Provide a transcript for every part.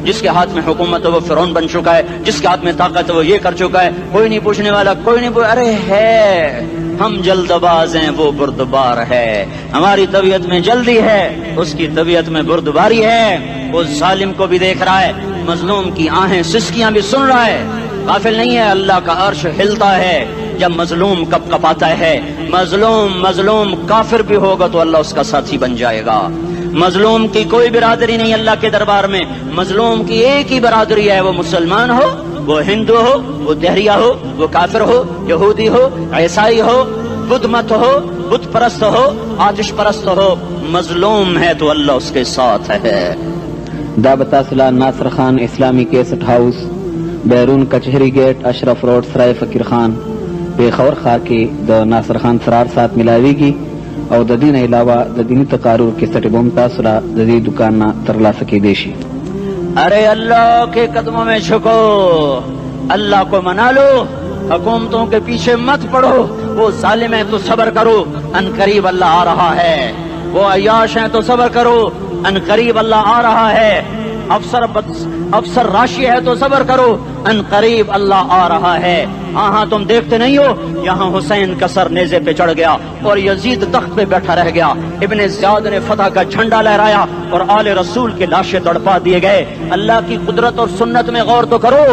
جس کے ہاتھ میں حکومت ہے وہ فرعون بن چکا ہے، جس کے ہاتھ میں طاقت ہے وہ یہ کر چکا ہے، کوئی نہیں پوچھنے والا، کوئی نہیں ارے ہے ہم جلد باز ہیں وہ بردبار ہے، ہماری طبیعت میں جلدی ہے اس کی طبیعت میں بردباری ہے۔ وہ ظالم کو بھی دیکھ رہا ہے، مظلوم کی آہیں سسکیاں بھی سن رہا ہے، غافل نہیں ہے۔ اللہ کا عرش ہلتا ہے جب مظلوم کپ کپاتا ہے۔ مظلوم کافر بھی ہوگا تو اللہ اس کا ساتھی بن جائے گا۔ مظلوم کی کوئی برادری نہیں اللہ کے دربار میں، مظلوم کی ایک ہی برادری ہے، وہ مسلمان ہو، وہ ہندو ہو، وہ دہریہ ہو، وہ کافر ہو، یہودی ہو، عیسائی ہو، بدھ مت ہو، بت پرست ہو، آتش پرست ہو، مظلوم ہے تو اللہ اس کے ساتھ ہے۔ دابتاسلہ ناصر خان اسلامی کیسٹ ہاؤس، بیرون کچہری گیٹ، اشرف روڈ، سرائے فقیر خان، پیښور ښار کې د ناصر خان سرار سات ملاویږي او د دین علاوه د دینی تقارر کیسټ بم تاسو را د دې دکان نه ترلاسه کېدی شي۔ ارے اللہ کے قدموں میں جھکو، اللہ کو منا لو، حکومتوں کے پیچھے مت پڑو، وہ ظالم ہیں تو صبر کرو، ان قریب اللہ آ رہا ہے، وہ عیاش ہیں تو صبر کرو، ان قریب اللہ آ رہا ہے، افسر راشی ہے تو صبر کرو، ان قریب اللہ آ رہا ہے۔ ہاں تم دیکھتے نہیں ہو یہاں حسین کا سر نیزے پہ چڑھ گیا اور یزید تخت پہ بیٹھا رہ گیا، ابن زیاد نے فتح کا جھنڈا لہرایا اور آل رسول کے لاشیں تڑپا دیے گئے۔ اللہ کی قدرت اور سنت میں غور تو کرو،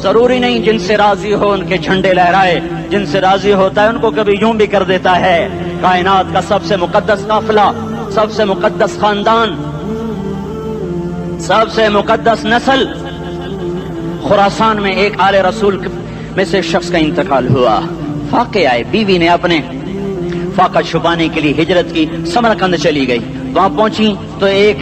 ضروری نہیں جن سے راضی ہو ان کے جھنڈے لہرائے، جن سے راضی ہوتا ہے ان کو کبھی یوں بھی کر دیتا ہے۔ کائنات کا سب سے مقدس قافلہ، سب سے مقدس خاندان، سب سے مقدس نسل، خراسان میں ایک آل رسول میں سے شخص کا انتقال ہوا، فاقے آئے، بیوی نے اپنے فاقہ چھپانے کے لیے ہجرت کی، سمرقند چلی گئی، وہاں پہنچی تو ایک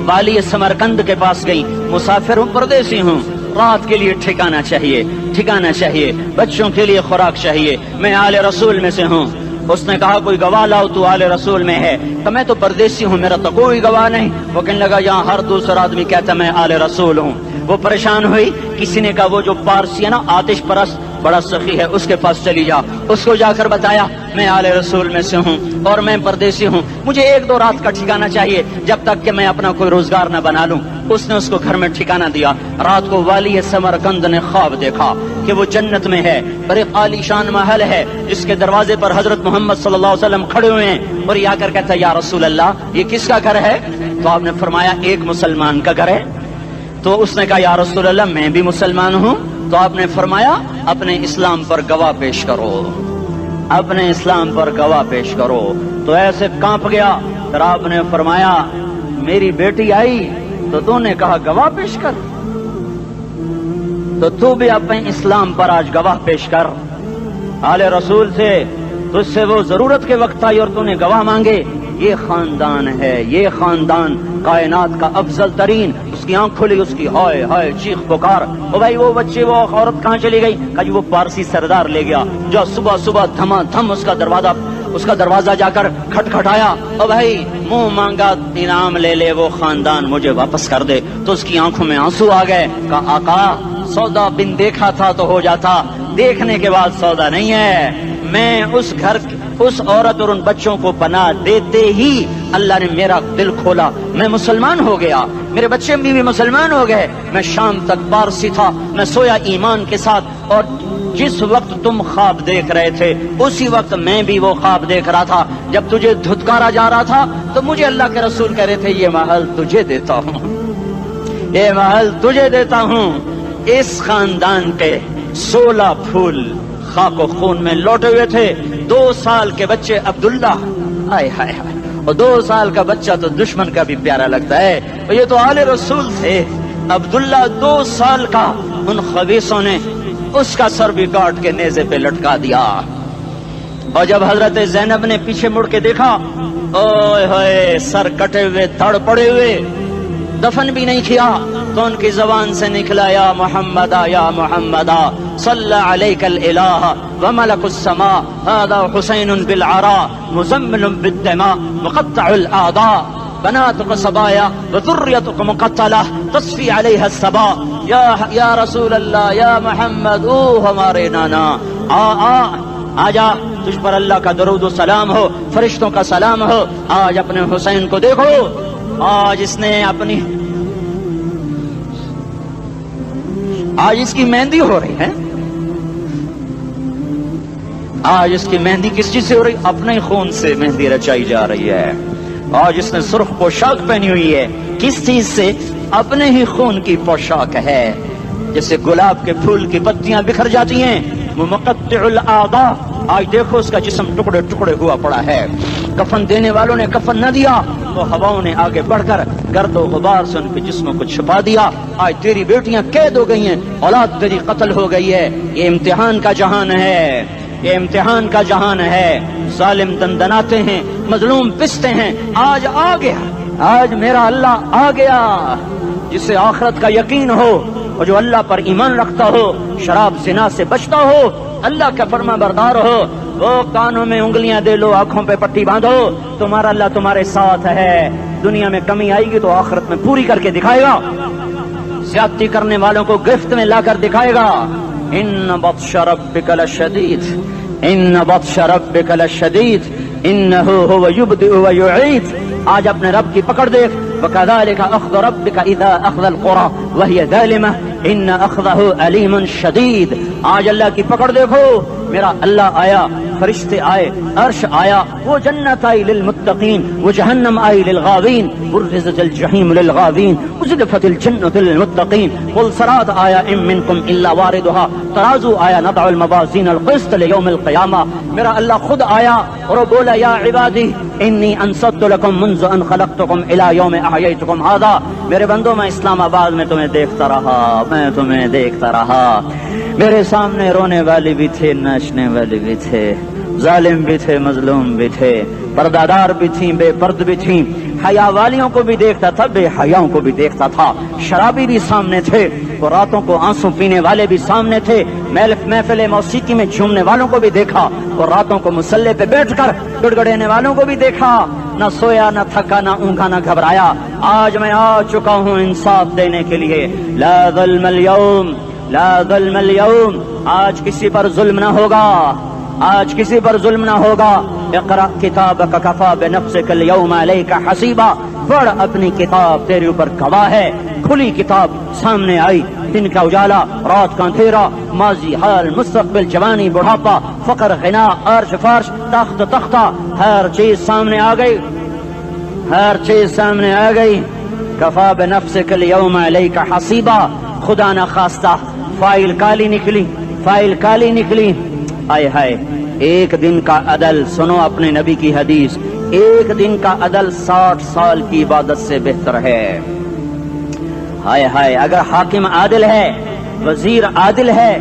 والی سمرقند کے پاس گئی، مسافر ہوں، پردیسی ہوں، رات کے لیے ٹھکانا چاہیے، بچوں کے لیے خوراک چاہیے، میں آل رسول میں سے ہوں۔ اس نے کہا کوئی گواہ لاؤ تو آل رسول میں ہے، تو میں تو پردیسی ہوں، میرا تو کوئی گواہ نہیں۔ وہ کہنے لگا یہاں ہر دوسرا آدمی کہتا میں آل رسول ہوں۔ وہ پریشان ہوئی، کسی نے کہا وہ جو پارسی ہے نا آتش پرست بڑا سخی ہے اس کے پاس چلی جا، اس کو جا کر بتایا میں آل رسول میں سے ہوں اور میں پردیسی ہوں، مجھے 1-2 رات کا ٹھکانہ چاہیے جب تک کہ میں اپنا کوئی روزگار نہ بنا لوں۔ اس نے اس کو گھر میں ٹھکانہ دیا۔ رات کو والی سمرقند نے خواب دیکھا کہ وہ جنت میں ہے اور ایک عالی شان محل ہے جس کے دروازے پر حضرت محمد صلی اللہ علیہ وسلم کھڑے ہوئے ہیں، اور یہ آ کر کہتا ہے یا رسول اللہ یہ کس کا گھر ہے؟ تو آپ نے فرمایا ایک مسلمان کا گھر ہے۔ تو اس نے کہا یا رسول اللہ میں بھی مسلمان ہوں۔ تو آپ نے فرمایا اپنے اسلام پر گواہ پیش کرو، اپنے اسلام پر گواہ پیش کرو۔ تو ایسے کانپ گیا، پھر آپ نے فرمایا میری بیٹی آئی تو تو نے کہا گواہ پیش کر، تو بھی اپنے اسلام پر آج گواہ پیش کر۔ آل رسول سے تجھ سے وہ ضرورت کے وقت آئی اور تو نے گواہ مانگے۔ یہ خاندان ہے، یہ خاندان کائنات کا افضل ترین۔ اس کی آنکھ کھلی، اس کی ہائے ہائے چیخ پکار، او بھائی وہ بچے وہ عورت کہاں چلی گئی؟ کہا جی وہ پارسی سردار لے گیا، جو صبح صبح دھما دھم اس کا دروازہ جا کر کھٹکھٹایا، او بھائی منہ مانگا انعام لے لے، وہ خاندان مجھے واپس کر دے۔ تو اس کی آنکھوں میں آنسو آ گئے۔ کہا آقا سودا بن دیکھا تھا تو ہو جاتا، دیکھنے کے بعد سودا نہیں ہے۔ میں اس گھر اس عورت اور ان بچوں کو پناہ دیتے ہی اللہ نے میرا دل کھولا، میں مسلمان ہو گیا، میرے بچے بھی مسلمان ہو گئے۔ میں شام تک پارسی تھا، میں سویا ایمان کے ساتھ، اور جس وقت تم خواب دیکھ رہے تھے اسی وقت میں بھی وہ خواب دیکھ رہا تھا۔ جب تجھے دھتکارا جا رہا تھا تو مجھے اللہ کے رسول کہہ رہے تھے یہ محل تجھے دیتا ہوں، یہ محل تجھے دیتا ہوں۔ اس خاندان کے 16 پھول خاک و خون میں لوٹے ہوئے تھے۔ 2 سال کے بچے عبداللہ، ہائے ہائے ہائے، اور 2 سال کا بچہ تو دشمن کا بھی پیارا لگتا ہے، اور یہ تو آل رسول تھے۔ عبداللہ 2 سال کا، ان خبیثوں نے اس کا سر بھی کاٹ کے نیزے پہ لٹکا دیا۔ اور جب حضرت زینب نے پیچھے مڑ کے دیکھا، اوئے ہوئے سر کٹے ہوئے، دھڑ پڑے ہوئے، دفن بھی نہیں کیا، تو ان کی زبان سے نکلا یا محمد یا محمد صلی علیک الالہ وملک السماء هذا حسین بالعراء مزمل بالدماء مقطع الاعضاء بناتك صبايا وذريتك مقتلة تصفي عليها الصبا۔ یا رسول اللہ یا محمد، او ہمارے نانا، آ جا، تجھ پر اللہ کا درود و سلام ہو، فرشتوں کا سلام ہو۔ آج اپنے حسین کو دیکھو، آج اس نے اپنی آج اس کی مہندی ہو رہی ہے. آج اس کی مہندی کس چیز سے ہو رہی؟ اپنے خون سے مہندی رچائی جا رہی ہے. آج اس نے سرخ پوشاک پہنی ہوئی ہے، کس چیز سے؟ اپنے ہی خون کی پوشاک ہے. جیسے گلاب کے پھول کی پتیاں بکھر جاتی ہیں، وہ مقطع الاعضاء، آج دیکھو اس کا جسم ٹکڑے ٹکڑے ہوا پڑا ہے. کفن دینے والوں نے کفن نہ دیا تو ہواؤں نے آگے بڑھ کر گرد و غبار سے ان کے جسموں کو چھپا دیا. آج تیری بیٹیاں قید ہو گئی ہیں، اولاد تیری قتل ہو گئی ہے. یہ امتحان کا جہان ہے، یہ امتحان کا جہان ہے. ظالم دندناتے ہیں، مظلوم پستے ہیں. آج آ گیا، آج میرا اللہ آ گیا. جسے آخرت کا یقین ہو اور جو اللہ پر ایمان رکھتا ہو، شراب زنا سے بچتا ہو، اللہ کا فرما بردار ہو، وہ کانوں میں انگلیاں دے لو، آنکھوں پہ پٹی باندھو، تمہارا اللہ تمہارے ساتھ ہے. دنیا میں کمی آئے گی تو آخرت میں پوری کر کے دکھائے گا. زیادتی کرنے والوں کو گرفت میں لا کر دکھائے گا. ان بطش ربک لشدید، ان بطش ربک لشدید انہ هو یبدئ ویعید. آج اپنے رب کی پکڑ دیکھ. وکذالک اخذ ربک اذا اخذ القری وہی ظالمہ ان اخذہ علیم شدید. آج اللہ کی پکڑ دیکھو. میرا اللہ آیا، فرشتے آئے، عرش آیا، وہ جنت آئی للمتقین، وہ جہنم آئی للغاوین، برزت الجحیم للغاوین، ازلفت الجنت للمتقین. قل صراط آیا ام منکم الا واردها، ترازو آیا نضع الموازین القسط لیوم القیامہ. میرا اللہ خود آیا اور وہ بولا یا عبادی انی انصت لکم منذ ان خلقتکم الی یوم احییتکم ھذا. میرے بندوں، میں اسلام آباد میں تمہیں دیکھتا رہا، میں تمہیں دیکھتا رہا. میرے سامنے رونے والے بھی تھے، ناچنے والے بھی تھے، ظالم بھی تھے، مظلوم بھی تھے، پردادار بھی تھیں، بے پرد بھی تھیں. حیا والیوں کو بھی دیکھتا تھا، بے حیاؤں کو بھی دیکھتا تھا. شرابی بھی سامنے تھے، اور راتوں کو آنسو پینے والے بھی سامنے تھے. محفل موسیقی میں جھومنے والوں کو بھی دیکھا، اور راتوں کو مسلح پہ بیٹھ کر گڑگڑانے والوں کو بھی دیکھا. نہ سویا، نہ تھکا، نہ اونگا، نہ گھبرایا. آج میں آ چکا ہوں انصاف دینے کے لیے. لا ظلم اليوم، لا ظلم اليوم. آج کسی پر ظلم نہ ہوگا، آج کسی پر ظلم نہ ہوگا. اقرأ کتابک کفی بنفسک اليوم علیک حسیبا. پڑھ اپنی کتاب، تیرے اوپر گواہ ہے. کھلی کتاب سامنے آئی. دن کا اجالا، رات کا اندھیرا، ماضی، حال، مستقبل، جوانی، بڑھاپا، فقر، غنا، عرش، فرش، تخت، تختہ، ہر چیز سامنے آ گئی، ہر چیز سامنے آ گئی. کفی بنفسک اليوم علیک حسیبا. خدا نہ خواستہ فائل کالی نکلی، فائل کالی نکلی. آئے ہائے، ایک دن کا عدل، سنو اپنے نبی کی حدیث، ایک دن کا عدل 60 سال کی عبادت سے بہتر ہے. ہائے ہائے، اگر حاکم عادل ہے، وزیر عادل ہے،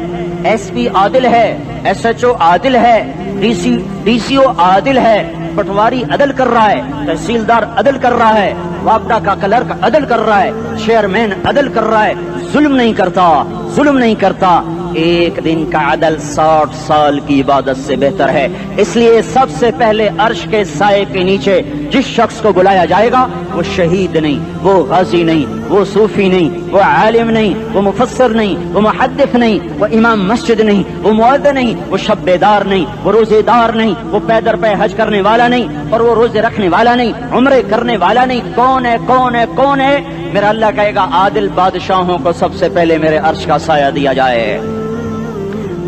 ایس پی عادل ہے، ایس ایچ او عادل ہے، ڈی سی او عادل ہے، پٹواری عدل کر رہا ہے، تحصیلدار عدل کر رہا ہے، وابڈا کا کلرک عدل کر رہا ہے، چیئرمین عدل کر رہا ہے، ظلم نہیں کرتا، ظلم نہیں کرتا. ایک دن کا عدل 60 سال کی عبادت سے بہتر ہے. اس لیے سب سے پہلے عرش کے سائے کے نیچے جس شخص کو بلایا جائے گا وہ شہید نہیں، وہ غازی نہیں، وہ صوفی نہیں، وہ عالم نہیں، وہ مفسر نہیں، وہ محدث نہیں، وہ امام مسجد نہیں، وہ مؤذن نہیں، وہ شب بیدار نہیں، وہ روزے دار نہیں، وہ پیدر پہ حج کرنے والا نہیں، اور وہ روزے رکھنے والا نہیں، عمرے کرنے والا نہیں. کون ہے، کون ہے، کون ہے؟ میرا اللہ کہے گا عادل بادشاہوں کو سب سے پہلے میرے عرش کا سایہ دیا جائے.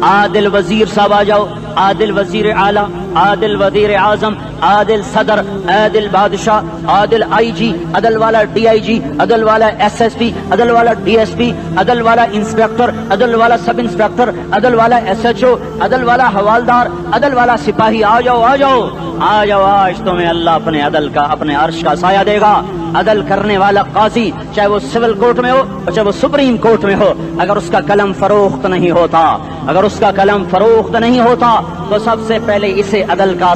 عادل وزیر صاحب آ جاؤ، عادل وزیر اعلیٰ، عادل وزیر اعظم، عادل صدر، عادل بادشاہ، عادل آئی جی، عدل والا ڈی آئی جی، عدل والا ایس ایس پی، عدل والا ڈی ایس پی، عدل والا انسپیکٹر، عدل والا سب انسپیکٹر، عدل والا ایس ایچ او، عدل والا حوالدار، عدل والا سپاہی. آ جاؤ، آ جاؤ، آ جاؤ. آج تمہیں اللہ اپنے عدل کا، اپنے عرش کا سایہ دے گا. عدل کرنے والا قاضی، چاہے وہ سول کورٹ میں ہو اور چاہے وہ سپریم کورٹ میں ہو، اگر اس کا قلم فروخت نہیں ہوتا، اگر اس کا قلم فروخت نہیں ہوتا تو سب سے پہلے اسے عدل کا،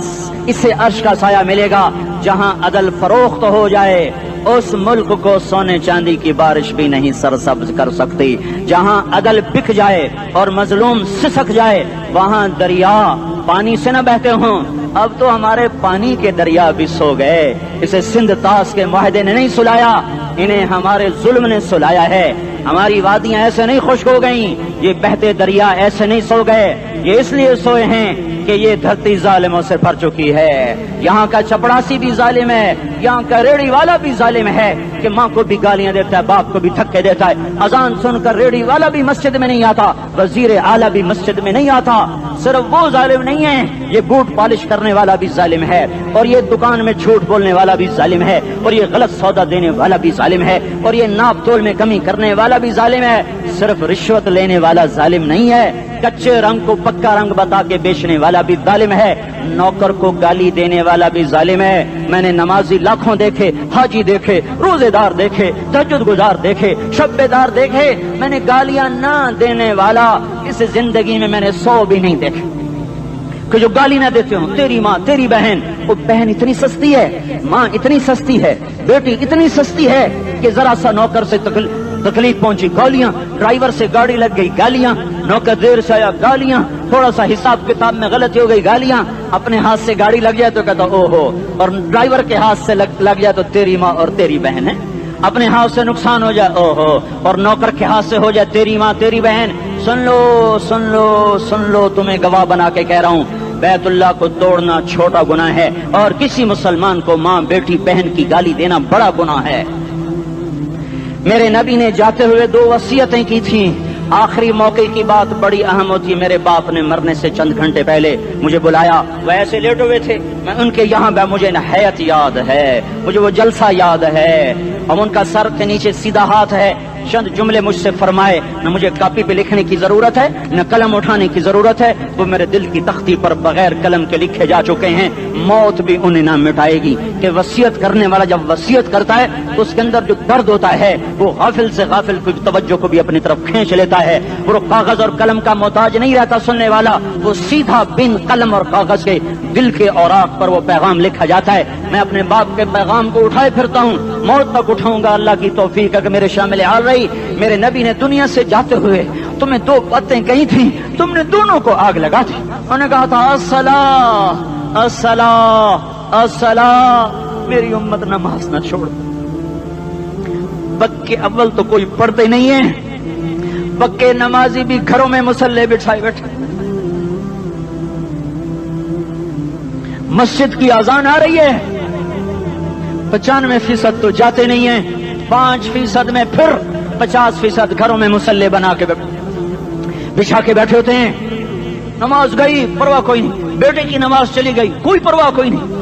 اسے عرش کا سایہ ملے گا. جہاں عدل فروخت ہو جائے اس ملک کو سونے چاندی کی بارش بھی نہیں سرسبز کر سکتی. جہاں عدل بک جائے اور مظلوم سسک جائے وہاں دریا پانی سے نہ بہتے ہوں. اب تو ہمارے پانی کے دریا بھی سو گئے. اسے سندھ طاس کے معاہدے نے نہیں سلایا، انہیں ہمارے ظلم نے سلایا ہے. ہماری وادیاں ایسے نہیں خشک ہو گئیں، یہ بہتے دریا ایسے نہیں سو گئے، یہ اس لیے سوئے ہیں کہ یہ دھرتی ظالموں سے بھر چکی ہے۔ یہاں کا چپڑاسی بھی ظالم ہے، یہاں کا ریڑھی والا بھی ظالم ہے کہ ماں کو بھی گالیاں دیتا ہے، باپ کو بھی دھکے دیتا ہے۔ اذان سن کر ریڑھی والا بھی مسجد میں نہیں آتا، وزیر اعلیٰ بھی مسجد میں نہیں آتا۔ صرف وہ ظالم نہیں ہے، یہ بوٹ پالش کرنے والا بھی ظالم ہے، اور یہ دکان میں جھوٹ بولنے والا بھی ظالم ہے، اور یہ غلط سودا دینے والا بھی ظالم ہے، اور یہ ناپ تول میں کمی کرنے والا بھی ظالم ہے۔ صرف رشوت لینے والا ظالم نہیں ہے، کچے رنگ کو پکا رنگ بتا کے بیچنے والا بھی ظالم ہے، نوکر کو گالی دینے والا بھی ظالم ہے۔ میں نے نمازی لاکھوں دیکھے، حاجی دیکھے، روزے دار دیکھے، تہجد گزار دیکھے، شب بیدار دیکھے، میں نے گالیاں نہ دینے والا اس زندگی میں نے 100 بھی نہیں دیکھے کہ جو گالی نہ دیتے ہوں۔ تیری ماں، تیری بہن، وہ بہن اتنی سستی ہے، ماں اتنی سستی ہے، بیٹی اتنی سستی ہے کہ ذرا سا نوکر سے تکلیف پہنچی گالیاں، ڈرائیور سے گاڑی لگ گئی گالیاں، نوکر دیر سے آیا گالیاں، تھوڑا سا حساب کتاب میں غلطی ہو گئی گالیاں، اپنے ہاتھ سے گاڑی لگ جائے تو کہتا او ہو، اور ڈرائیور کے ہاتھ سے لگ جائے تو تیری ماں اور تیری بہن ہے، اپنے ہاتھ سے نقصان ہو جائے او ہو، اور نوکر کے ہاتھ سے ہو جائے تیری ماں تیری بہن۔ سن لو سن لو سن لو، تمہیں گواہ بنا کے کہہ رہا ہوں، بیت اللہ کو توڑنا چھوٹا گناہ ہے، اور کسی مسلمان کو ماں بیٹی بہن کی گالی دینا بڑا گناہ ہے۔ میرے نبی نے جاتے ہوئے 2 وصیتیں کی تھیں، آخری موقع کی بات بڑی اہم ہوتی ہے۔ میرے باپ نے مرنے سے چند گھنٹے پہلے مجھے بلایا، وہ ایسے لیٹے ہوئے تھے، میں ان کے یہاں مجھے نہایت یاد ہے، مجھے وہ جلسہ یاد ہے، اور ان کا سر کے نیچے سیدھا ہاتھ ہے۔ چند جملے مجھ سے فرمائے، نہ مجھے کاپی پہ لکھنے کی ضرورت ہے نہ قلم اٹھانے کی ضرورت ہے، وہ میرے دل کی تختی پر بغیر قلم کے لکھے جا چکے ہیں، موت بھی انہیں نہ مٹائے گی کہ وصیت کرنے والا جب وصیت کرتا ہے تو اس کے اندر جو درد ہوتا ہے وہ غافل سے غافل کی توجہ کو بھی اپنی طرف کھینچ لیتا ہے۔ وہ کاغذ اور قلم کا محتاج نہیں رہتا سننے والا، وہ سیدھا بن قلم اور کاغذ کے دل کے اوراق پر وہ پیغام لکھا جاتا ہے۔ میں اپنے باپ کے پیغام کو اٹھائے پھرتا ہوں، موت تک اٹھاؤں گا، اللہ کی توفیق ہے کہ میرے شامل حال رہی۔ میرے نبی نے دنیا سے جاتے ہوئے تمہیں 2 باتیں کہی تھیں، تم نے دونوں کو آگ لگا دی۔ انہوں نے کہا تھا الصلاۃ الصلاۃ الصلاۃ، میری امت نماز نہ چھوڑ۔ پکے اول تو کوئی پڑھتے نہیں ہیں، پکے نمازی بھی گھروں میں مصلے بٹھائے بیٹھے، مسجد کی اذان آ رہی ہے، 95% تو جاتے نہیں ہیں، 5% میں پھر 50% گھروں میں مصلے بنا کے بچھا کے بیٹھے ہوتے ہیں۔ نماز گئی پرواہ کوئی نہیں، بیٹے کی نماز چلی گئی کوئی پرواہ کوئی نہیں،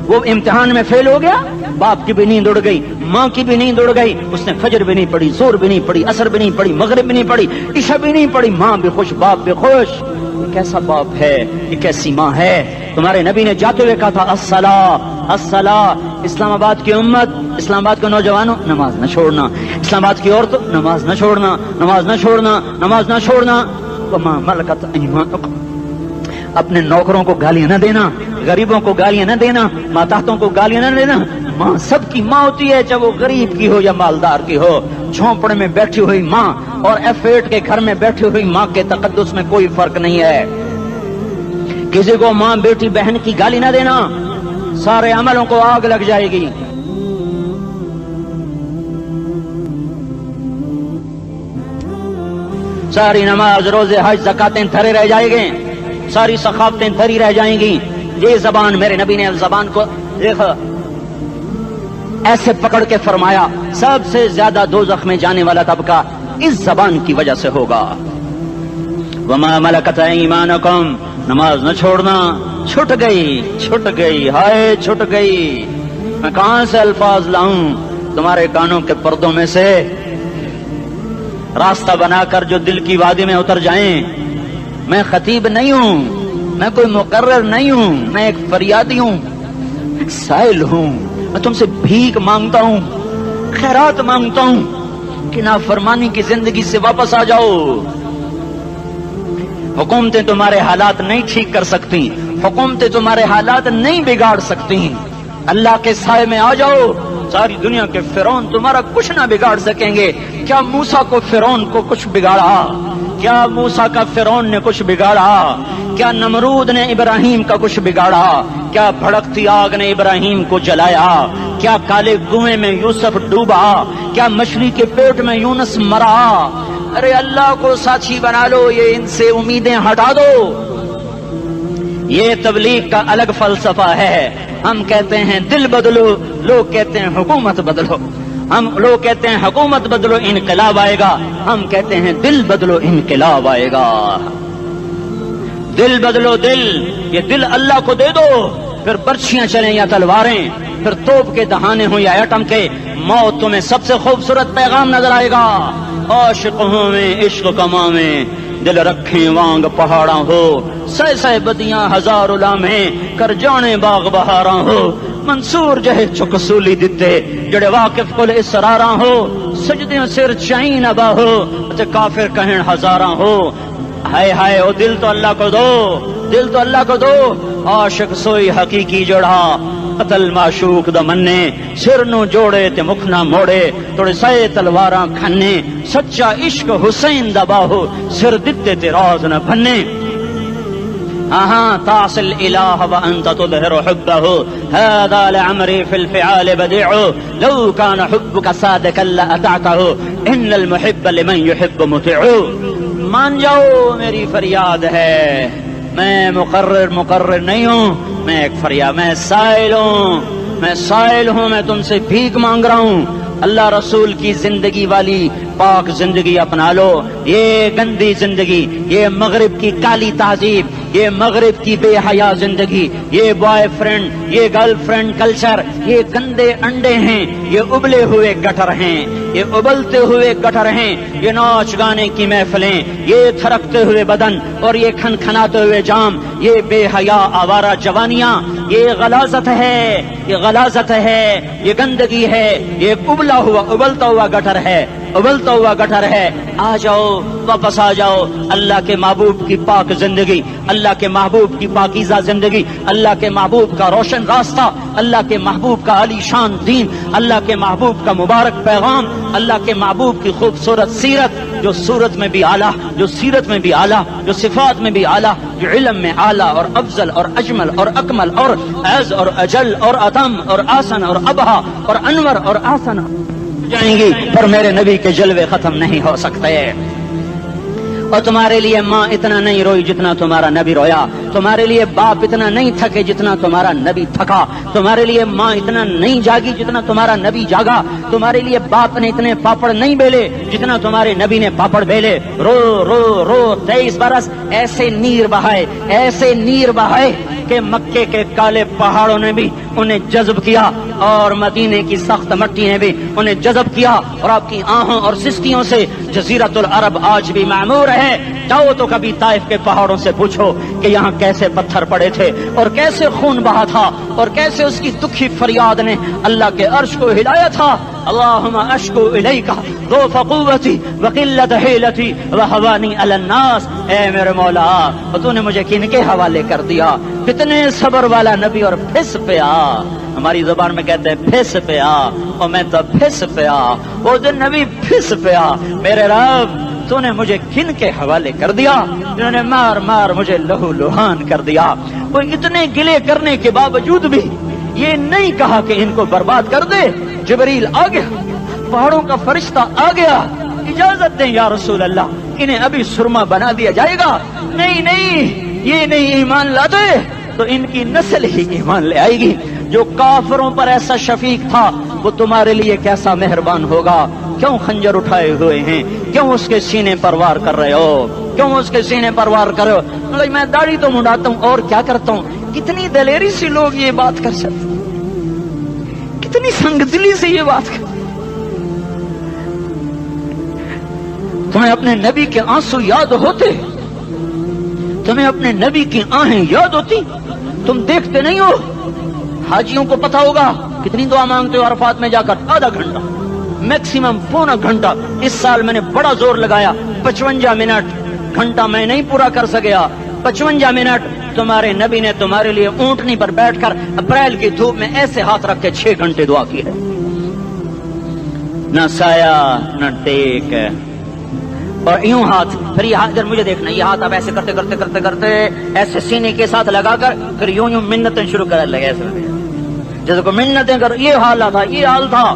وہ امتحان میں فیل ہو گیا، باپ کی بھی نیند اڑ گئی، ماں کی بھی نیند اڑ گئی، اس نے فجر بھی نہیں پڑھی، زور بھی نہیں پڑھی، عصر بھی نہیں پڑھی، مغرب بھی نہیں پڑھی، عشاء بھی نہیں پڑھی، ماں بھی خوش باپ بھی خوش۔ یہ کیسا باپ ہے، یہ کیسی ماں ہے؟ تمہارے نبی نے جاتے ہوئے کہا تھا الصلاۃ الصلاۃ۔ اسلام آباد کی امت، اسلام آباد کے نوجوانوں، نماز نہ چھوڑنا، اسلام آباد کی عورتوں، نماز نہ چھوڑنا، نماز نہ چھوڑنا، نماز نہ چھوڑنا۔ وما ملکت ایمانکم، اپنے نوکروں کو گالیاں نہ دینا، غریبوں کو گالیاں نہ دینا، ماتحتوں کو گالیاں نہ دینا۔ ماں سب کی ماں ہوتی ہے، چاہے وہ غریب کی ہو یا مالدار کی ہو۔ جھونپڑے میں بیٹھی ہوئی ماں اور F8 کے گھر میں بیٹھی ہوئی ماں کے تقدس میں کوئی فرق نہیں ہے۔ کسی کو ماں بیٹی بہن کی گالی نہ دینا، سارے عملوں کو آگ لگ جائے گی۔ ساری نماز روزے حج زکاتیں دھرے رہ جائیں گے، ساری ثقافتیں دھری رہ جائیں گی۔ یہ زبان، میرے نبی نے زبان کو دیکھا ایسے پکڑ کے فرمایا سب سے زیادہ دوزخ میں جانے والا طبقہ اس زبان کی وجہ سے ہوگا۔ وما ملکت ایمانکم، نماز نہ چھوڑنا، چھٹ گئی، ہائے چھٹ گئی۔ میں کہاں سے الفاظ لاؤں تمہارے کانوں کے پردوں میں سے، راستہ بنا کر جو دل کی وادی میں اتر جائیں۔ میں خطیب نہیں ہوں، میں کوئی مقرر نہیں ہوں، میں ایک فریادی ہوں، ایک سائل ہوں۔ میں تم سے بھیک مانگتا ہوں، خیرات مانگتا ہوں کہ نافرمانی کی زندگی سے واپس آ جاؤ۔ حکومتیں تمہارے حالات نہیں ٹھیک کر سکتی، حکومتیں تمہارے حالات نہیں بگاڑ سکتی۔ اللہ کے سائے میں آ جاؤ، ساری دنیا کے فرعون تمہارا کچھ نہ بگاڑ سکیں گے۔ کیا موسیٰ کو فرعون کو کچھ بگاڑا؟ کیا موسیٰ کا فرعون نے کچھ بگاڑا؟ کیا نمرود نے ابراہیم کا کچھ بگاڑا؟ کیا بھڑکتی آگ نے ابراہیم کو جلایا؟ کیا کالے کنویں میں یوسف ڈوبا؟ کیا مچھلی کے پیٹ میں یونس مرا؟ ارے اللہ کو ساتھی بنا لو، یہ ان سے امیدیں ہٹا دو۔ یہ تبلیغ کا الگ فلسفہ ہے۔ ہم کہتے ہیں دل بدلو، لوگ کہتے ہیں حکومت بدلو۔ لوگ کہتے ہیں حکومت بدلو انقلاب آئے گا، ہم کہتے ہیں دل بدلو انقلاب آئے گا۔ دل بدلو، دل، یہ دل اللہ کو دے دو، پھر برچیاں چلیں یا تلواریں، پھر توپ کے دہانے ہوں یا ایٹم کے، موت تمہیں سب سے خوبصورت پیغام نظر آئے گا۔ عاشق ہوں میں عشق کما میں، دل رکھیں وانگ پہاڑاں ہو، سہ سہ بدیاں ہزار لامیں، کر جانے باغ بہاراں ہو، منصور جہے چک سولی دتے، جڑے واقف کل اسراراں ہو، سجدیوں سر چائیں نبا ہو، تے کافر کہیں ہزاراں ہو۔ ہائے ہائے او دل تو اللہ کو دو، دل تو اللہ کو دو۔ عاشق سوئی حقیقی جوڑا، قتل معشوق دا مننے، سر نو جوڑے تے مکھ نہ موڑے، توڑے سائے تلواراں کھنے، سچا عشق حسین دا باہو، سر دتے تے راز نہ بھنے۔ تعصي الإله وأنت تظهر حبه، هذا لعمري في الفعال بديع، لو كان حبك صادقا لأطعته، إن المحب لمن يحب مطيع۔ مان جاؤ میری فریاد ہے، میں مقرر نہیں ہوں، میں ایک فریاد، میں سائل ہوں، میں تم سے بھیک مانگ رہا ہوں۔ اللہ رسول کی زندگی والی پاک زندگی اپنا لو۔ یہ گندی زندگی، یہ مغرب کی کالی تہذیب، یہ مغرب کی بے حیا زندگی، یہ بوائے فرینڈ، یہ گرل فرینڈ کلچر، یہ گندے انڈے ہیں، یہ ابلے ہوئے گٹر ہیں، یہ ابلتے ہوئے گٹر ہیں، یہ ناچ گانے کی محفلیں، یہ تھرکتے ہوئے بدن اور یہ کھنکھناتے ہوئے جام، یہ بے حیا آوارہ جوانیاں، یہ غلاظت ہے، یہ غلاظت ہے، یہ گندگی ہے، یہ ابلتا ہوا گٹر ہے، ابلتا ہوا گٹر ہے۔ آ جاؤ، واپس آ جاؤ، اللہ کے محبوب کی پاک زندگی، اللہ کے محبوب کی پاکیزہ زندگی، اللہ کے محبوب کا روشن راستہ، اللہ کے محبوب کا علی شان دین، اللہ کے محبوب کا مبارک پیغام، اللہ کے محبوب کی خوبصورت سیرت، جو صورت میں بھی اعلیٰ، جو سیرت میں بھی اعلیٰ، جو صفات میں بھی اعلیٰ، جو علم میں اعلیٰ اور افضل اور اجمل اور اکمل اور اعز اور اجل اور اتم اور آسن اور ابہا اور انور اور آسن جائیں گی، پر میرے نبی کے جلوے ختم نہیں ہو سکتے۔ اور تمہارے لیے ماں اتنا نہیں روئی جتنا تمہارا نبی رویا، تمہارے لیے باپ اتنا نہیں تھکے جتنا تمہارا نبی تھکا، تمہارے لیے ماں اتنا نہیں جاگی جتنا تمہارا نبی جاگا، تمہارے لیے باپ نے اتنے پاپڑ نہیں بیلے جتنا تمہارے نبی نے پاپڑ بیلے۔ رو رو رو 23 برس ایسے نیر بہائے کہ مکے کے کالے پہاڑوں نے بھی انہیں جذب کیا اور مدینے کی سخت مٹی نے بھی انہیں جذب کیا، اور آپ کی آہوں اور سسکیوں سے جزیرت العرب آج بھی معمور ہے۔ جاؤ تو کبھی طائف کے پہاڑوں سے پوچھو کہ یہاں کیسے پتھر پڑے تھے اور کیسے خون بہا تھا اور کیسے اس کی دکھی فریاد نے اللہ کے عرش کو ہلایا تھا۔ اللہم اشکو الیکا ضعف قوتی وقلت حیلتی وہوانی علی الناس۔ اے میرے مولا، تو نے مجھے کن کے حوالے کر دیا؟ کتنے صبر والا نبی، اور پھس پیا، ہماری زبان میں کہتے ہیں پھس پیا، اور میں تو پھس پیا، وہ دن نبی پھس پیا۔ میرے رب، تو نے مجھے کن کے حوالے کر دیا جنہوں نے مار مار مجھے لہو لہان کر دیا؟ وہ اتنے گلے کرنے کے باوجود بھی یہ نہیں کہا کہ ان کو برباد کر دے۔ جبریل آ گیا، پہاڑوں کا فرشتہ آ گیا، اجازت دیں یا رسول اللہ، انہیں ابھی سرما بنا دیا جائے گا۔ نہیں نہیں، یہ نہیں ایمان لاتے تو ان کی نسل ہی ایمان لے آئے گی۔ جو کافروں پر ایسا شفیق تھا وہ تمہارے لیے کیسا مہربان ہوگا۔ کیوں خنجر اٹھائے ہوئے ہیں؟ کیوں اس کے سینے پر وار کر رہے ہو؟ کیوں اس کے سینے پر وار کر رہے ہو؟ میں داڑھی تو منڈاتا ہوں اور کیا کرتا ہوں۔ کتنی دلیری سے لوگ یہ بات کر سکتے، کتنی سنگ دلی سے یہ بات کر۔ تمہیں اپنے نبی کے آنسو یاد ہوتے؟ تمہیں اپنے نبی کی آہیں یاد ہوتی؟ تم دیکھتے نہیں ہو؟ حاجیوں کو پتا ہوگا کتنی دعا مانگتے ہو عرفات میں جا کر؟ آدھا گھنٹہ، میکسیمم پونا گھنٹہ۔ اس سال میں نے بڑا زور لگایا، 55 منٹ، گھنٹہ میں نہیں پورا کر سکیا، 55 منٹ تمہارے نبی نے تمہارے لیے اونٹنی پر بیٹھ کر اپریل کی دھوپ میں ایسے ہاتھ رکھ کے 6 گھنٹے دعا کی ہے۔ نہ سایہ نہ ٹیک، اور یوں ہاتھ، پھر یہ ہاتھ ادھر مجھے دیکھنا، یہ ہاتھ آپ ایسے کرتے کرتے کرتے کرتے ایسے سینے کے ساتھ لگا کر پھر یوں یوں منتیں شروع کر لگے، ایسے جیسے کو منتیں کر. یہ حال تھا، یہ حال تھا.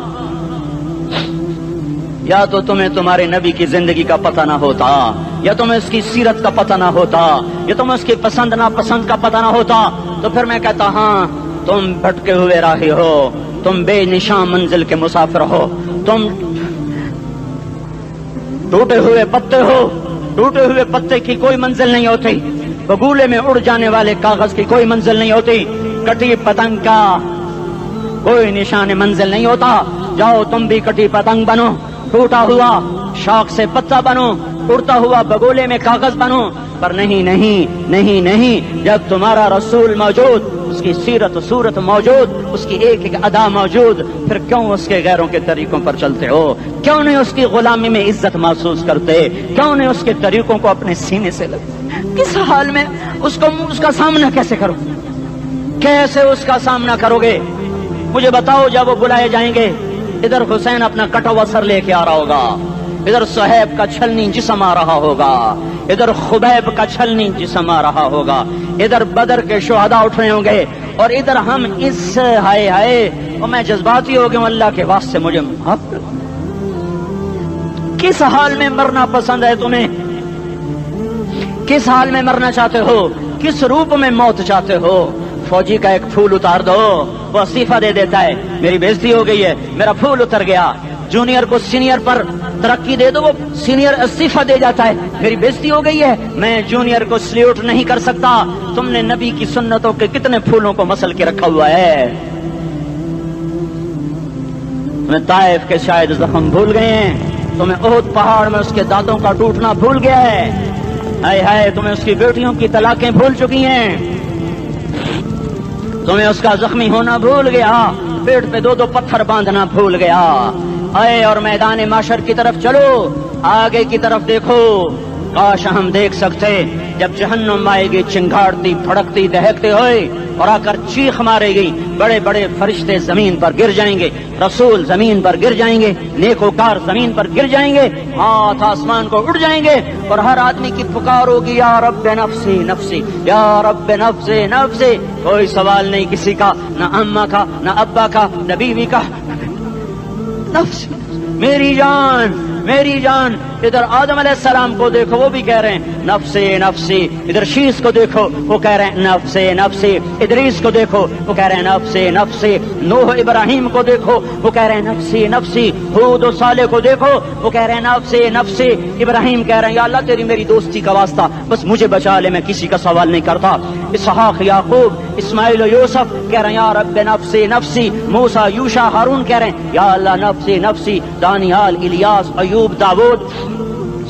یا تو تمہیں تمہارے نبی کی زندگی کا پتہ نہ ہوتا، یا تمہیں اس کی سیرت کا پتہ نہ ہوتا، یا تمہیں اس کی پسند ناپسند کا پتہ نہ ہوتا، تو پھر میں کہتا ہاں تم بھٹکے ہوئے راہی ہو، تم بے نشان منزل کے مسافر ہو، تم ٹوٹے ہوئے پتے ہو. ٹوٹے ہوئے پتے کی کوئی منزل نہیں ہوتی، بگولے میں اڑ جانے والے کاغذ کی کوئی منزل نہیں ہوتی، کٹی پتنگ کا کوئی نشان منزل نہیں ہوتا. جاؤ تم بھی کٹی پتنگ بنو، ٹوٹا ہوا شاخ سے پتا بنو، اڑتا ہوا بگولے میں کاغذ بنو. پر نہیں نہیں نہیں نہیں، جب تمہارا رسول موجود، اس کی سیرت صورت موجود، اس کی ایک ایک ادا موجود، پھر کیوں اس کے غیروں کے طریقوں پر چلتے ہو؟ کیوں نہیں اس کی غلامی میں عزت محسوس کرتے؟ کیوں نہیں اس کے طریقوں کو اپنے سینے سے لگتے؟ کس حال میں اس کا سامنا کیسے کرو؟ کیسے اس کا سامنا کرو گے؟ مجھے بتاؤ. جب وہ بلائے جائیں گے، ادھر حسین اپنا کٹا ہوا سر لے کے آ رہا ہوگا، ادھر صہیب کا چھلنی جسم آ رہا ہوگا، ادھر خبیب کا چھلنی جسم آ رہا ہوگا، ادھر بدر کے شہداء اٹھ رہے ہوں گے، اور ادھر ہم اس ہائے ہائے. اور میں جذباتی ہو گیا ہوں، اللہ کے واسطے مجھے معاف کر. کس حال میں مرنا پسند ہے تمہیں؟ کس حال میں مرنا چاہتے ہو؟ کس روپ میں موت چاہتے ہو؟ فوجی کا ایک پھول اتار دو، وہ استعفیٰ دے دیتا ہے، میری بےزتی ہو گئی ہے، میرا پھول اتر گیا. جونیئر کو سینئر پر ترقی دے دو، وہ سینئر استعفیٰ دے جاتا ہے، میری بےزتی ہو گئی ہے، میں جونیئر کو سلیوٹ نہیں کر سکتا. تم نے نبی کی سنتوں کے کتنے پھولوں کو مسل کے رکھا ہوا ہے. تمہیں طائف کے شاید زخم بھول گئے ہیں، تمہیں احد پہاڑ میں اس کے دانتوں کا ٹوٹنا بھول گیا ہے. ہائے ہائے، تمہیں اس کی بیٹیوں کی طلاقیں بھول چکی ہیں، تمہیں اس کا زخمی ہونا بھول گیا، پیٹ پہ دو دو پتھر باندھنا بھول گیا. آئے اور میدان معاشر کی طرف چلو، آگے کی طرف دیکھو. کاش ہم دیکھ سکتے جب جہنم آئے گی چنگاڑتی بھڑکتی دہکتے ہوئے اور آ کر چیخ مارے گی، بڑے بڑے فرشتے زمین پر گر جائیں گے، رسول زمین پر گر جائیں گے، نیکوکار زمین پر گر جائیں گے، ہاتھ آسمان کو اڑ جائیں گے، اور ہر آدمی کی پکار ہوگی یا رب نفسی نفسی، یا رب نفسی نفسی. کوئی سوال نہیں کسی کا، نہ اماں کا، نہ ابا کا، نہ بیوی کا. نفسی میری جان میری جان. ادھر آدم علیہ السلام کو دیکھو، وہ بھی کہہ رہے ہیں نفسی نفسی. ادھر شیش کو دیکھو، وہ کہہ رہے ہیں نفسی نفسی. ادریس کو دیکھو، وہ کہہ رہے ہیں نفسی نفسی. نوح ابراہیم کو دیکھو، وہ کہہ رہے ہیں نفسی نفسی. ہود و صالح کو دیکھو، وہ کہہ رہے ہیں نفسی نفسی. ابراہیم کہہ رہے ہیں یا اللہ تیری میری دوستی کا واسطہ، بس مجھے بچا لے، میں کسی کا سوال نہیں کرتا. اسحاق یعقوب اسماعیل و یوسف کہہ رہے ہیں یا رب نفسی نفسی. موسیٰ یوشع ہارون کہہ رہے ہیں یا اللہ نفسی نفسی. دانیال الیاس ایوب داود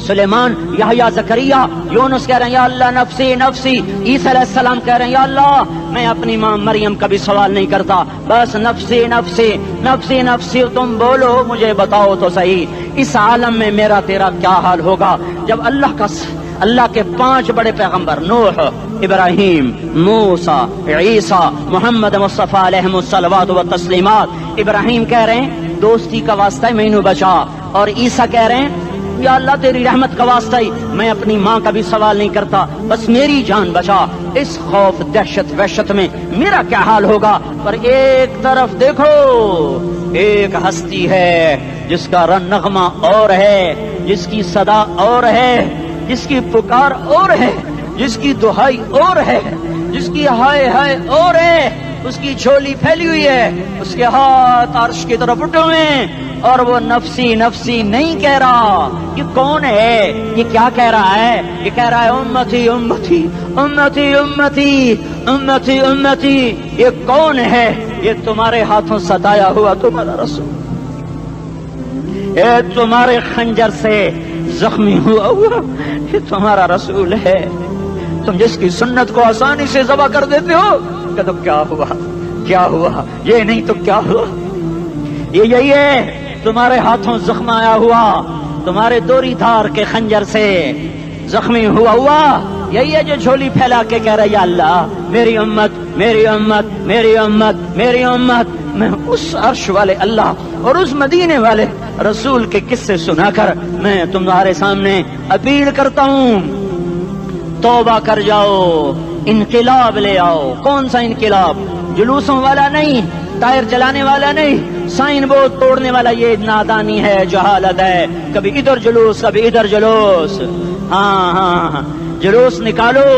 سلیمان یحییٰ زکریا یونس کہہ رہے ہیں یا اللہ نفسی نفسی. عیسیٰ علیہ السلام کہہ رہے ہیں یا اللہ میں اپنی ماں مریم کا بھی سوال نہیں کرتا، بس نفسی نفسی نفسی نفسی. تم بولو، مجھے بتاؤ تو صحیح، اس عالم میں میرا تیرا کیا حال ہوگا جب اللہ کے 5 بڑے پیغمبر نوح، ابراہیم، موسیٰ، عیسیٰ، محمد مصطفیٰ علیہ الصلوات و تسلیمات. ابراہیم کہہ رہے ہیں دوستی کا واسطہ ہی مینوں بچا، اور عیسیٰ کہہ رہے ہیں یا اللہ تیری رحمت کا واسطہ ہی میں اپنی ماں کا بھی سوال نہیں کرتا، بس میری جان بچا. اس خوف دہشت وحشت میں میرا کیا حال ہوگا؟ پر ایک طرف دیکھو، ایک ہستی ہے جس کا نغمہ اور ہے، جس کی صدا اور ہے، جس کی پکار اور ہے، جس کی دہائی اور ہے، جس کی ہائے ہائے اور ہے. اس کی جھولی پھیلی ہوئی ہے، اس کے ہاتھ عرش کی طرف اٹھے ہوئے ہیں، اور وہ نفسی نفسی نہیں کہہ رہا. یہ کون ہے؟ یہ کیا کہہ رہا ہے؟ یہ کہہ رہا ہے امتی امتی امتی امتی امتی امتی. یہ کون ہے؟ یہ تمہارے ہاتھوں ستایا ہوا تمہارا رسول، یہ تمہارے خنجر سے زخمی ہوا یہ تمہارا رسول ہے. تم جس کی سنت کو آسانی سے ذبح کر دیتے ہو، کہ تو کیا ہوا کیا ہوا، یہ نہیں تو کیا ہوا. یہ یہی ہے تمہارے ہاتھوں زخم آیا ہوا، تمہارے دوری دھار کے خنجر سے زخمی ہوا یہی ہے جو جھولی پھیلا کے کہہ رہا ہے یا اللہ میری امت میری امت میری امت میری امت. میں اس عرش والے اللہ اور اس مدینے والے رسول کے قصے سنا کر میں تمہارے سامنے اپیل کرتا ہوں، توبہ کر جاؤ، انقلاب لے آؤ۔ کون سا انقلاب؟ جلوسوں والا نہیں، ٹائر چلانے والا نہیں، سائن بورڈ توڑنے والا، یہ نادانی ہے، جہالت ہے، کبھی ادھر جلوس کبھی ادھر جلوس۔ ہاں جلوس نکالو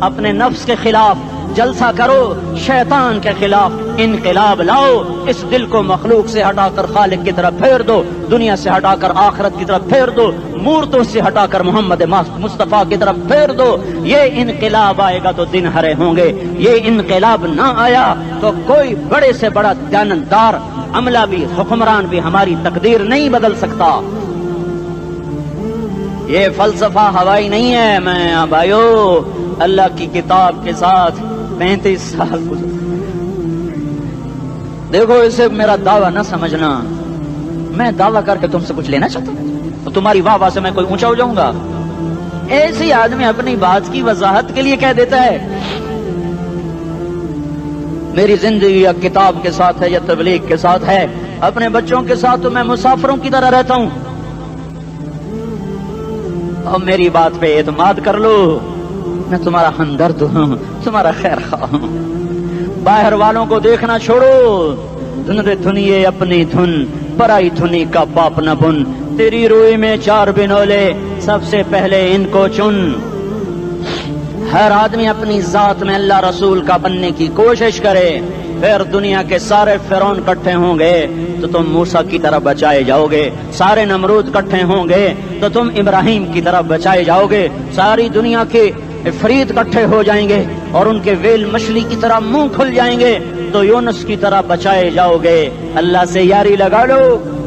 اپنے نفس کے خلاف، جلسہ کرو شیطان کے خلاف، انقلاب لاؤ، اس دل کو مخلوق سے ہٹا کر خالق کی طرف پھیر دو، دنیا سے ہٹا کر آخرت کی طرف پھیر دو، مورتوں سے ہٹا کر محمد مصطفیٰ کی طرف پھیر دو۔ یہ انقلاب آئے گا تو دن ہرے ہوں گے، یہ انقلاب نہ آیا تو کوئی بڑے سے بڑا دیانتدار عملہ بھی، حکمران بھی ہماری تقدیر نہیں بدل سکتا۔ یہ فلسفہ ہوائی نہیں ہے۔ میں بھائیو اللہ کی کتاب کے ساتھ 35 سال گزر، دیکھو اسے میرا دعویٰ نہ سمجھنا، میں دعویٰ کر کے تم سے کچھ لینا چاہتا ہوں تو تمہاری واہ واہ سے میں کوئی اونچا ہو جاؤں گا؟ ایسی آدمی اپنی بات کی وضاحت کے لیے کہہ دیتا ہے میری زندگی یا کتاب کے ساتھ ہے یا تبلیغ کے ساتھ ہے، اپنے بچوں کے ساتھ تو میں مسافروں کی طرح رہتا ہوں، اور میری بات پہ اعتماد کر لو، میں تمہارا ہمدرد ہوں، تمہارا خیر خواہ ہوں۔ باہر والوں کو دیکھنا چھوڑو، دھن رے دھنیے اپنی دھن، پرائی دھنی کا پاپ نہ بن، تیری روئی میں 4 بنولے، سب سے پہلے ان کو چن۔ ہر آدمی اپنی ذات میں اللہ رسول کا بننے کی کوشش کرے، پھر دنیا کے سارے فرعون اکٹھے ہوں گے تو تم موسیٰ کی طرح بچائے جاؤ گے، سارے نمرود اکٹھے ہوں گے تو تم ابراہیم کی طرح بچائے جاؤ گے، ساری دنیا کے فرید اکٹھے ہو جائیں گے اور ان کے ویل مچھلی کی طرح منہ کھل جائیں گے تو یونس کی طرح بچائے جاؤ گے۔ اللہ سے یاری لگا لو،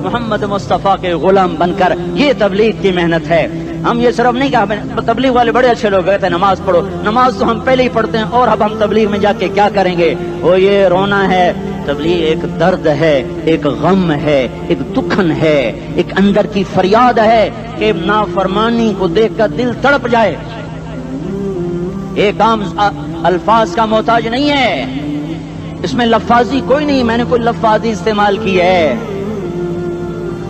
محمد مصطفیٰ کے غلام بن کر، یہ تبلیغ کی محنت ہے۔ ہم یہ صرف نہیں کہا تبلیغ والے بڑے اچھے لوگ کہتے ہیں نماز پڑھو، نماز تو ہم پہلے ہی پڑھتے ہیں، اور اب ہم تبلیغ میں جا کے کیا کریں گے؟ وہ یہ رونا ہے، تبلیغ ایک درد ہے، ایک غم ہے، ایک دکھن ہے، ایک اندر کی فریاد ہے کہ نافرمانی کو دیکھ کر دل تڑپ جائے۔ ایک عام الفاظ کا محتاج نہیں ہے، اس میں لفاظی کوئی نہیں، میں نے کوئی لفاظی استعمال کی ہے،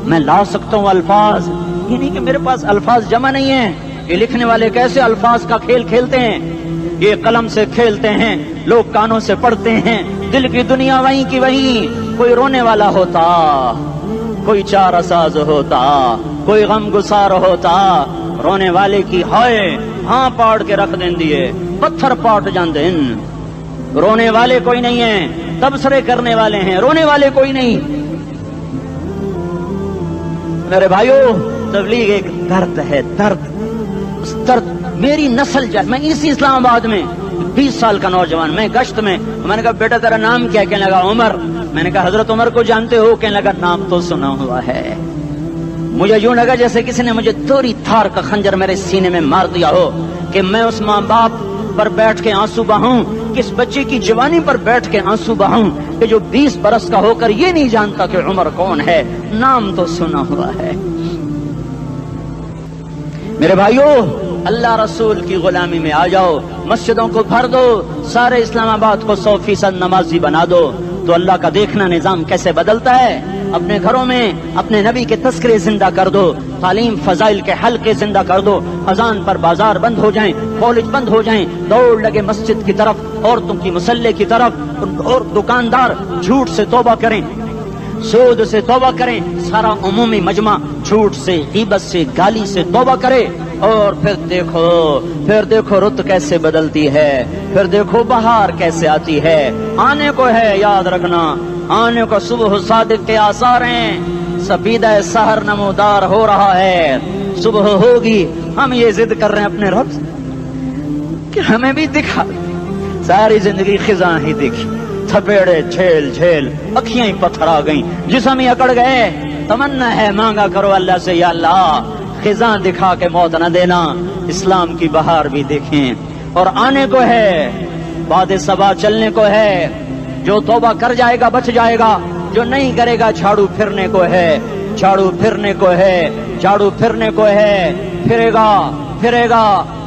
میں لا سکتا ہوں الفاظ، یہ نہیں کہ میرے پاس الفاظ جمع نہیں ہیں۔ یہ لکھنے والے کیسے الفاظ کا کھیل کھیلتے ہیں، یہ قلم سے کھیلتے ہیں، لوگ کانوں سے پڑھتے ہیں، دل کی دنیا وہیں کی وہیں، کوئی رونے والا ہوتا، کوئی چارہ ساز ہوتا، کوئی غم گسار ہوتا، رونے والے کی ہائے ہاں پاڑ کے رکھ دیں دیے، پتھر پاٹ جان دیں۔ رونے والے کوئی نہیں ہیں، تبصرے کرنے والے ہیں، رونے والے کوئی نہیں۔ میرے بھائیو تبلیغ ایک درد ہے، درد، اس درد میری نسل جائے۔ میں اسی اسلام آباد میں 20 سال کا نوجوان، میں گشت میں نے کہا بیٹا تیرا نام کیا؟ کہنے لگا عمر۔ میں نے کہا حضرت عمر کو جانتے ہو؟ کہنے لگا نام تو سنا ہوا ہے۔ مجھے یوں لگا جیسے کسی نے مجھے دوری تھار کا خنجر میرے سینے میں مار دیا ہو کہ میں اس ماں باپ پر بیٹھ کے آنسو بہاؤں، کس بچے کی جوانی پر بیٹھ کے آنسو بہاؤں کہ جو 20 برس کا ہو کر یہ نہیں جانتا کہ عمر کون ہے، نام تو سنا ہوا ہے۔ میرے بھائیو اللہ رسول کی غلامی میں آ جاؤ، مسجدوں کو بھر دو، سارے اسلام آباد کو 100% نمازی بنا دو تو اللہ کا دیکھنا نظام کیسے بدلتا ہے۔ اپنے گھروں میں اپنے نبی کے تذکرے زندہ کر دو، تعلیم فضائل کے حلقے زندہ کر دو، اذان پر بازار بند ہو جائیں، کالج بند ہو جائیں، دوڑ لگے مسجد کی طرف، عورتوں کی مصلے کی طرف، اور دکاندار جھوٹ سے توبہ کریں، سود سے توبہ کریں، سارا عمومی مجمع جھوٹ سے، غیبت سے، گالی سے توبہ کرے، اور پھر دیکھو رت کیسے بدلتی ہے، پھر دیکھو بہار کیسے آتی ہے۔ آنے کو ہے، یاد رکھنا، آنے کو صبح صادق کے آثار ہیں، سپیدہ سحر نمودار ہو رہا ہے، صبح ہوگی۔ ہم یہ ضد کر رہے ہیں اپنے رب سے کہ ہمیں بھی دکھا، ساری زندگی خزاں ہی دکھی، تھپیڑے جھیل جھیل، اکھیاں ہی پتھر آ گئیں، جسم ہی اکڑ گئے۔ تمنا ہے مانگا کرو اللہ سے، یا اللہ خزاں دکھا کے موت نہ دینا، اسلام کی بہار بھی دیکھیں۔ اور آنے کو ہے، باد صبا چلنے کو ہے، جو توبہ کر جائے گا بچ جائے گا، جو نہیں کرے گا جھاڑو پھرنے کو ہے، جھاڑو پھرنے کو ہے، جھاڑو پھرنے کو ہے، پھرے گا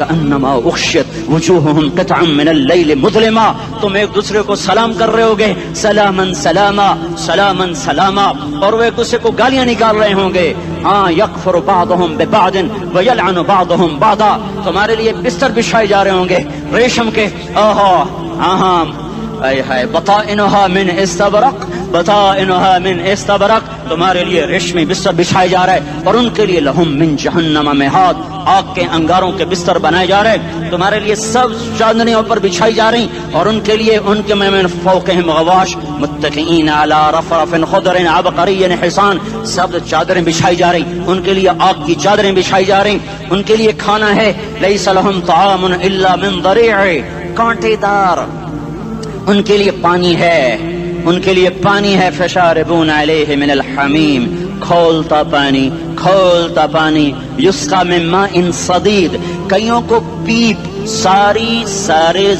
فکأنما اغشیت وجوہہم قطعا من اللیل مظلما، تم ایک دوسرے کو سلام کر رہے ہوگے، سلامن سلاما سلامن سلاما، اور وہ ایک دوسرے کو گالیاں نکال رہے ہوں گے، ہاں یکفر بعضہم ببعض ویلعن بعضہم بعضا، تمہارے لیے بستر بچھائے جا رہے ہوں گے ریشم کے، ہاں اے ہے بطائنها من استبرق، بطائنها من استبرق، تمہارے لیے ریشمی بستر بچھائے جا رہے ہیں، اور ان کے لیے لہم من جہنم مہاد، آگ کے انگاروں کے بستر بنائے جا رہے ہیں، تمہارے لیے سب چادریوں پر بچھائی جا رہی، اور ان کے لیے ان کے من فوقہم غواش متکئین علی رفرف خضر عبقری حصان، سب چادریں بچھائی جا رہی، ان کے لیے آگ کی چادریں بچھائی جا رہی، ان کے لیے کھانا ہے لیس لہم طعام الا من ضریع، کانٹے دار، ان کے لیے پانی ہے، ان کے لیے پانی ہے، فشاربون علیہ من الحمیم، کھولتا پانی، کھولتا پانی، یسقا من ماء صدید، کئیوں کو پیپ، سارے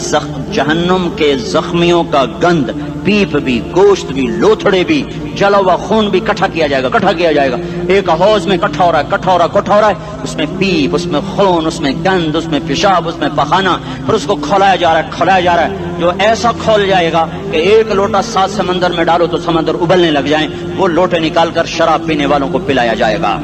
جہنم کے زخمیوں کا گند، پیپ بھی، گوشت بھی، لوتھڑے بھی، جلا ہوا خون بھی اکٹھا کیا جائے گا، ایک حوض میں اکٹھا ہو رہا ہے، اس میں پیپ، اس میں خون، اس میں گند، اس میں پیشاب، اس میں پخانہ، پھر اس کو کھولایا جا رہا ہے، جو ایسا کھول جائے گا کہ ایک لوٹا 7 سمندر میں ڈالو تو سمندر ابلنے لگ جائیں، وہ لوٹے نکال کر شراب پینے والوں کو پلایا جائے گا،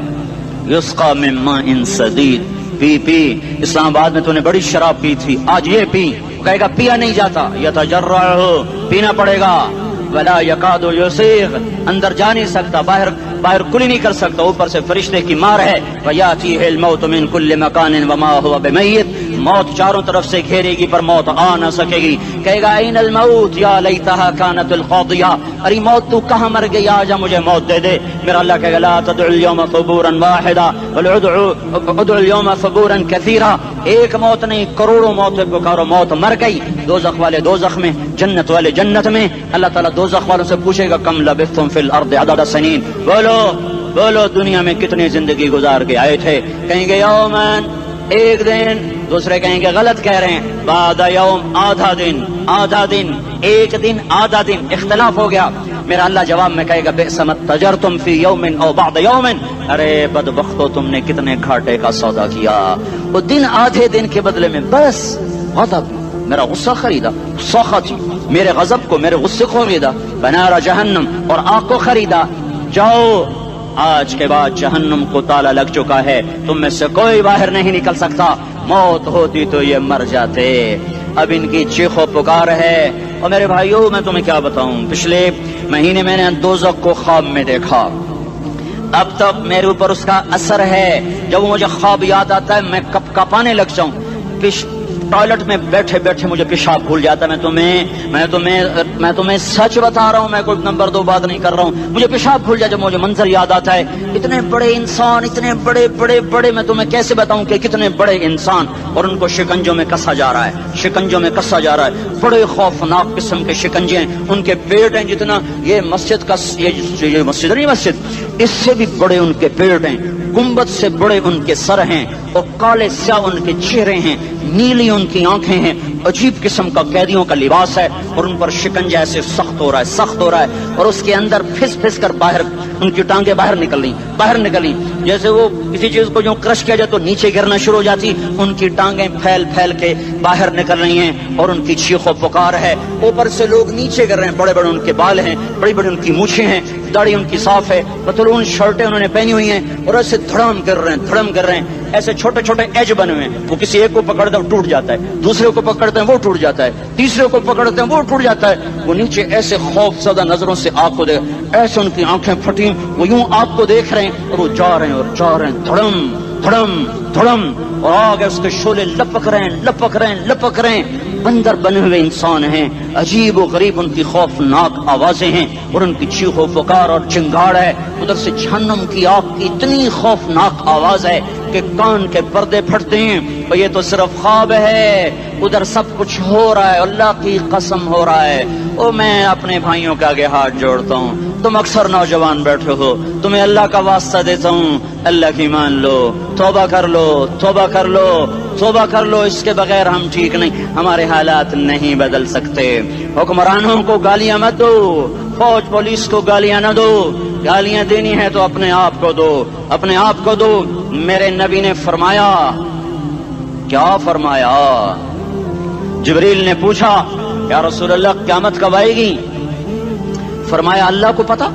یسقا من ماء صدید، پی اسلام آباد میں تو نے بڑی شراب پی تھی، آج یہ پی، کہے گا پیا نہیں جاتا، یتجرعہ، پینا پڑے گا، ولا یکاد یسیغ، اندر جا نہیں سکتا، باہر کلی نہیں کر سکتا، اوپر سے فرشتے کی مار ہے، ویاتیہ الموت من کل مکان وما هو بمیت، موت چاروں طرف سے گھیرے گی پر موت آ نہ سکے گی، کہے گا این الموت یا لیتہا کانت القاضیہ، ارے موت تو کہاں مر گئی، آجا مجھے موت دے دے، میرا اللہ کہے گا لا تدعو اليوم ثبورا واحدا بل ادعو اليوم ثبورا کثیرا، ایک موت نہیں کروڑوں موتیں پکارو، موت مر گئی، دوزخ والے دوزخ میں، جنت والے جنت میں، اللہ تعالیٰ دوزخ والوں سے پوچھے گا کم لبثتم فی الارض عدد سنین، بولو دنیا میں کتنی زندگی گزار کے آئے تھے، کہیں گے یومن، ایک دن، دوسرے کہیں گے غلط کہہ رہے ہیں، بعد یوم، آدھا دن، ایک دن، آدھا دن، اختلاف ہو گیا، میرا اللہ جواب میں کہے گا بئس ما تجرتم فی یوم او بعد یوم، ارے بدبختو تم نے کتنے گھاٹے کا سودا کیا، وہ دن آدھے دن کے بدلے میں بس غضب، میرا غصہ خریدا، سخط میرے غضب کو، میرے غصے کو خریدا، بنار جہنم، اور آگ کو خریدا، جاؤ آج کے بعد جہنم کو تالا لگ چکا ہے، تم میں سے کوئی باہر نہیں نکل سکتا، موت ہوتی تو یہ مر جاتے، اب ان کی چیخ و پکار ہے، اور میرے بھائیوں میں تمہیں کیا بتاؤں، پچھلے مہینے میں نے دوزخ کو خواب میں دیکھا، اب تک میرے اوپر اس کا اثر ہے، جب مجھے خواب یاد آتا ہے میں کپ کپانے لگ جاؤں، ٹوائلٹ میں بیٹھے بیٹھے مجھے پیشاب بھول جاتا ہے، میں تمہیں سچ بتا رہا ہوں، میں کوئی نمبر 2 بات نہیں کر رہا ہوں، مجھے پیشاب بھول جاتا ہے جب مجھے منظر یاد آتا ہے، اتنے بڑے انسان، اتنے بڑے میں تمہیں کیسے بتاؤں کہ کتنے بڑے انسان، اور ان کو شکنجوں میں کسا جا رہا ہے، بڑے خوفناک قسم کے شکنجے ہیں، ان کے پیٹ ہیں جتنا یہ مسجد کا، یہ مسجد نہیں، مسجد اس سے بھی بڑے ان کے پیٹ ہیں، گنبد سے بڑے ان کے سر ہیں، اور کالے سیاہ ان کے چہرے ہیں، نیلی ان کی آنکھیں ہیں، عجیب قسم کا قیدیوں کا لباس ہے، اور ان پر شکنجہ ایسے سخت ہو رہا ہے، اور اس کے اندر پھس کر باہر ان کی ٹانگیں باہر نکلی، جیسے وہ کسی چیز کو جو کرش کیا جائے تو نیچے گرنا شروع ہو جاتی، ان کی ٹانگیں پھیل کے باہر نکل رہی ہیں، اور ان کی چیخ و پکار ہے، اوپر سے لوگ نیچے گر رہے ہیں، بڑے ان کے بال ہیں، بڑی ان کی مونچھیں ہیں، داڑھی ان کی صاف ہے، پتلون شرٹیں انہوں نے پہنی ہوئی ہیں، اور ایسے دھڑم کر رہے ہیں، ایسے چھوٹے ایج بنے ہوئے ہیں، وہ کسی ایک کو پکڑتے ہیں ٹوٹ جاتا ہے، دوسرے کو پکڑتے ہیں وہ ٹوٹ جاتا ہے، تیسرے کو پکڑتے ہیں وہ ٹوٹ جاتا ہے، وہ نیچے ایسے خوف زدہ نظروں سے آگ کو دیکھ، ایسے ان کی آنکھیں پھٹی، وہ یوں آگ کو دیکھ رہے ہیں، اور وہ جا رہے ہیں، دھڑم، اور آگے اس کے شعلے لپک رہے ہیں، بندر بنے ہوئے انسان ہیں، عجیب و غریب ان کی خوفناک آوازیں ہیں، اور ان کی چیخ و پکار اور چنگاڑ ہے، ادھر سے جہنم کی آگ کی اتنی خوفناک آواز ہے کہ کان کے پردے پھٹتے ہیں، اور یہ تو صرف خواب ہے، ادھر سب کچھ ہو رہا ہے، اللہ کی قسم ہو رہا ہے، اور میں اپنے بھائیوں کے آگے ہاتھ جوڑتا ہوں، تم اکثر نوجوان بیٹھے ہو، تمہیں اللہ کا واسطہ دیتا ہوں، اللہ کی مان لو، توبہ کر لو، اس کے بغیر ہم ٹھیک نہیں، ہمارے حالات نہیں بدل سکتے، حکمرانوں کو گالیاں مت دو، فوج پولیس کو گالیاں نہ دو، گالیاں دینی ہے تو اپنے آپ کو دو، میرے نبی نے فرمایا کیا فرمایا؟ جبریل نے پوچھا یا رسول اللہ قیامت کب آئے گی؟ فرمایا اللہ کو پتا.